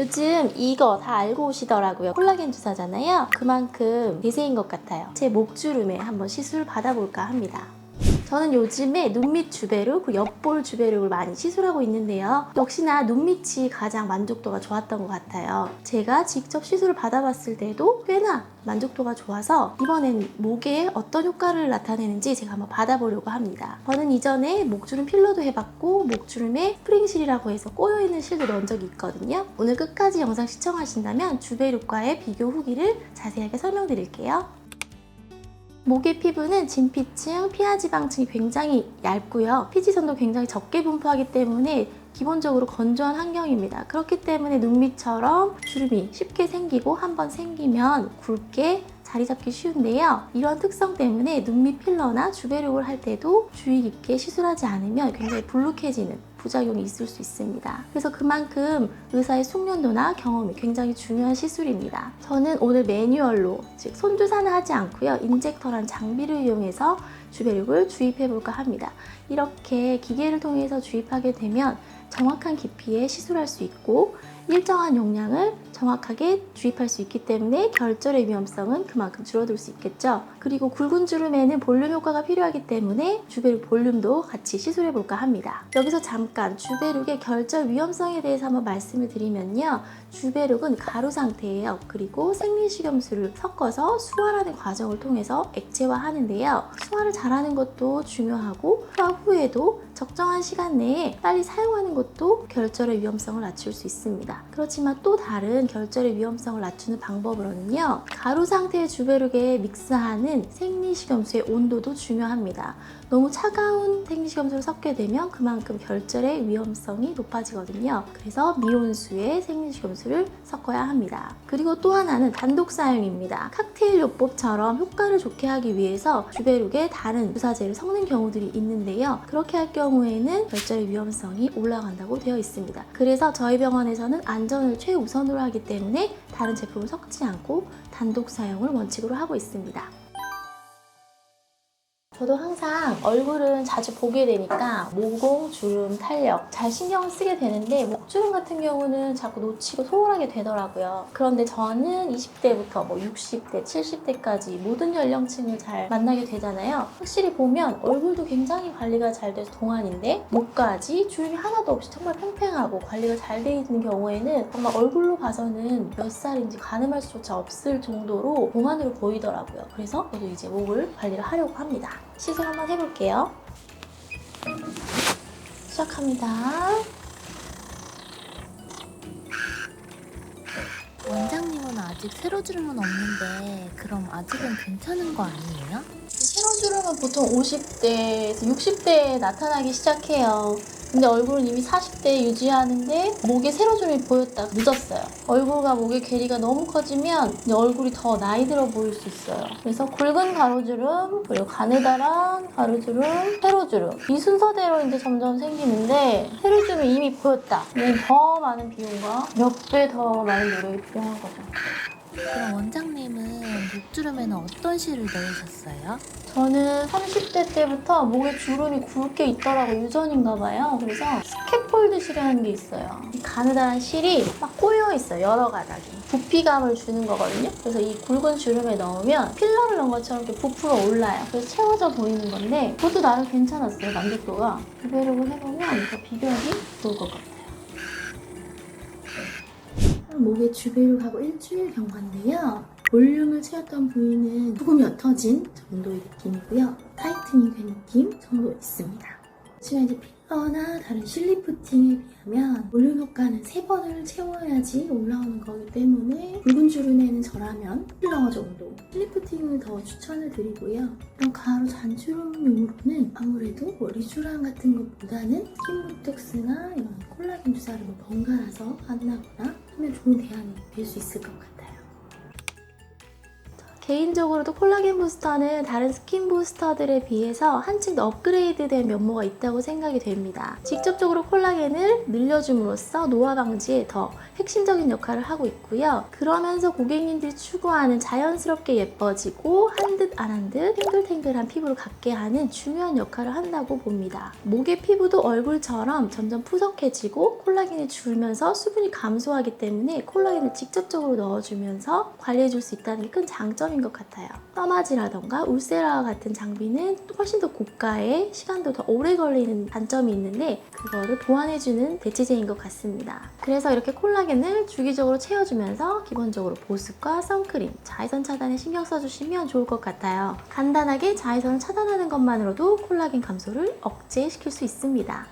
요즘 이거 다 알고 오시더라고요. 콜라겐 주사잖아요. 그만큼 대세인 것 같아요. 제 목주름에 한번 시술 받아볼까 합니다. 저는 요즘에 눈밑 주베룩, 옆볼 주베룩을 많이 시술하고 있는데요. 역시나 눈밑이 가장 만족도가 좋았던 것 같아요. 제가 직접 시술을 받아봤을 때도 꽤나 만족도가 좋아서 이번엔 목에 어떤 효과를 나타내는지 제가 한번 받아보려고 합니다. 저는 이전에 목주름 필러도 해봤고 목주름에 스프링실이라고 해서 꼬여있는 실도 넣은 적이 있거든요. 오늘 끝까지 영상 시청하신다면 주베룩과의 비교 후기를 자세하게 설명드릴게요. 목의 피부는 진피층, 피하지방층이 굉장히 얇고요. 피지선도 굉장히 적게 분포하기 때문에 기본적으로 건조한 환경입니다. 그렇기 때문에 눈밑처럼 주름이 쉽게 생기고 한번 생기면 굵게 자리 잡기 쉬운데요. 이런 특성 때문에 눈밑 필러나 주베룩을 할 때도 주의 깊게 시술하지 않으면 굉장히 불룩해지는 부작용이 있을 수 있습니다. 그래서 그만큼 의사의 숙련도나 경험이 굉장히 중요한 시술입니다. 저는 오늘 매뉴얼로, 즉 손주사는 하지 않고요. 인젝터라는 장비를 이용해서 주베룩을 주입해 볼까 합니다. 이렇게 기계를 통해서 주입하게 되면 정확한 깊이에 시술할 수 있고 일정한 용량을 정확하게 주입할 수 있기 때문에 결절의 위험성은 그만큼 줄어들 수 있겠죠. 그리고 굵은 주름에는 볼륨 효과가 필요하기 때문에 주베룩 볼륨도 같이 시술해 볼까 합니다. 여기서 잠깐 주베룩의 결절 위험성에 대해서 한번 말씀을 드리면요. 주베룩은 가루 상태예요. 그리고 생리식염수를 섞어서 수화라는 과정을 통해서 액체화하는데요. 수화를 잘하는 것도 중요하고 수화 후에도 적정한 시간 내에 빨리 사용하는 것도 결절의 위험성을 낮출 수 있습니다. 그렇지만 또 다른 결절의 위험성을 낮추는 방법으로는요. 가루 상태의 주베룩에 믹스하는 생리식염수의 온도도 중요합니다. 너무 차가운 생리식염수를 섞게 되면 그만큼 결절의 위험성이 높아지거든요. 그래서 미온수의 생리식염수를 섞어야 합니다. 그리고 또 하나는 단독 사용입니다. 칵테일 요법처럼 효과를 좋게 하기 위해서 주베룩에 다른 주사제를 섞는 경우들이 있는데요. 그렇게 할 경우에는 결절의 위험성이 올라간다고 되어 있습니다. 그래서 저희 병원에서는 안전을 최우선으로 하기 때문에 다른 제품을 섞지 않고 단독 사용을 원칙으로 하고 있습니다. 저도 항상 얼굴은 자주 보게 되니까 모공, 주름, 탄력 잘 신경을 쓰게 되는데 목주름 같은 경우는 자꾸 놓치고 소홀하게 되더라고요. 그런데 저는 20대부터 60대, 70대까지 모든 연령층을 잘 만나게 되잖아요. 확실히 보면 얼굴도 굉장히 관리가 잘 돼서 동안인데 목까지 주름이 하나도 없이 정말 팽팽하고 관리가 잘 돼 있는 경우에는 정말 얼굴로 봐서는 몇 살인지 가늠할 수조차 없을 정도로 동안으로 보이더라고요. 그래서 저도 이제 목을 관리를 하려고 합니다. 시술 한번 해볼게요. 시작합니다. 원장님은 아직 세로주름은 없는데 그럼 아직은 괜찮은 거 아니에요? 세로주름은 보통 50대에서 60대에 나타나기 시작해요. 근데 얼굴은 이미 40대에 유지하는데 목에 세로주름이 보였다 늦었어요. 얼굴과 목의 괴리가 너무 커지면 이제 얼굴이 더 나이 들어 보일 수 있어요. 그래서 굵은 가로주름, 그리고 가느다란 가로주름, 세로주름 이 순서대로 이제 점점 생기는데 세로주름이 이미 보였다. 이건 더 많은 비용과 몇 배 더 많은 노력이 필요한 거죠. 그럼 원장님은 목주름에는 어떤 실을 넣으셨어요? 저는 30대 때부터 목에 주름이 굵게 있더라고 유전인가 봐요. 그래서 스캐폴드 실이라는 게 있어요. 이 가느다란 실이 막 꼬여 있어요. 여러 가닥이. 부피감을 주는 거거든요. 그래서 이 굵은 주름에 넣으면 필러를 넣은 것처럼 이렇게 부풀어 올라요. 그래서 채워져 보이는 건데 그것도 나름 괜찮았어요. 만족도가. 주베룩을 해보면 더 비교하기 좋을 것 같아요. 목에 주베룩하고 일주일 경과인데요. 볼륨을 채웠던 부위는 조금 옅어진 정도의 느낌이고요. 타이트닝 된 느낌 정도 있습니다. 하지만 이제 필러나 다른 실리프팅에 비하면 볼륨 효과는 3번을 채워야지 올라오는 거기 때문에 굵은 주름에는 저라면 필러 정도, 실리프팅을 더 추천을 드리고요. 이런 가로 잔주름용으로는 아무래도 리쥬란 같은 것보다는 스킨보톡스나 이런 콜라겐 주사를 번갈아서 한다거나 하면 좋은 대안이 될 수 있을 것 같아요. 개인적으로도 콜라겐 부스터는 다른 스킨 부스터들에 비해서 한층 더 업그레이드된 면모가 있다고 생각이 됩니다. 직접적으로 콜라겐을 늘려줌으로써 노화 방지에 더 핵심적인 역할을 하고 있고요. 그러면서 고객님들이 추구하는 자연스럽게 예뻐지고 한 듯 안 한 듯 탱글탱글한 피부를 갖게 하는 중요한 역할을 한다고 봅니다. 목의 피부도 얼굴처럼 점점 푸석해지고 콜라겐이 줄면서 수분이 감소하기 때문에 콜라겐을 직접적으로 넣어주면서 관리해줄 수 있다는 게 큰 장점인 것 같아요. 써마지라던가 울세라와 같은 장비는 훨씬 더 고가에 시간도 더 오래 걸리는 단점이 있는데 그거를 보완해주는 대체제인 것 같습니다. 그래서 이렇게 콜라겐을 주기적으로 채워주면서 기본적으로 보습과 선크림, 자외선 차단에 신경 써주시면 좋을 것 같아요. 간단하게 자외선을 차단하는 것만으로도 콜라겐 감소를 억제시킬 수 있습니다.